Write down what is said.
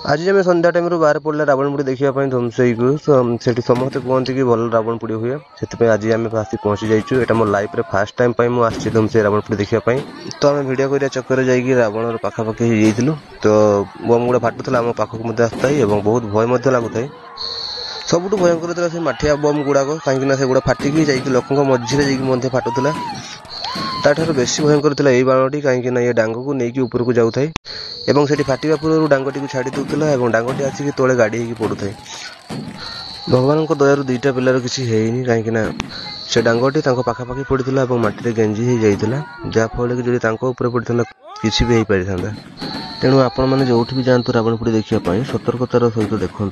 आज आम संध्या टाइम बाहर पड़ा रावणपोड़ी देखापी धूमसई को से समस्ते कहते कि भल रावणपोड़ी हुए से आज आम आसी पहुँची जाइए। यहाँ मो लाइफ रे फास्ट टाइम मुझे धूमसई रावणपोड़ी देखापी तो आम भिड कर चक्कर जाकि रावण पाखापाखि हो तो बम गुड़ा फाटुला आम पाखक आसता है बहुत भय लगुए। सबुठ भयंकर से माठिया बम गुड़ाक कहीं से गुड़ा फाटिकी लोक मझे जा फाटुला ताठार बेसी भयंकर था यही बाणटी कहीं ये डांग को लेकिन ऊपर को जाऊे और से फाटा पूर्व डांगटी को छाड़ी दूसरा और डांगटी आसिक तले गाड़ी हो पड़ू था। भगवान दयारू दुईटा पिलार किसी है कहीं से डांगटी पाखापाखि पड़ता और मटी गेंजी हो जाता जहाँफल कि जो पड़ता किसी भी हो पारि था। तेणु आपण मैंने जो भी जातु रावणपोड़ी देखापी सतर्कतार सहित देखूँ।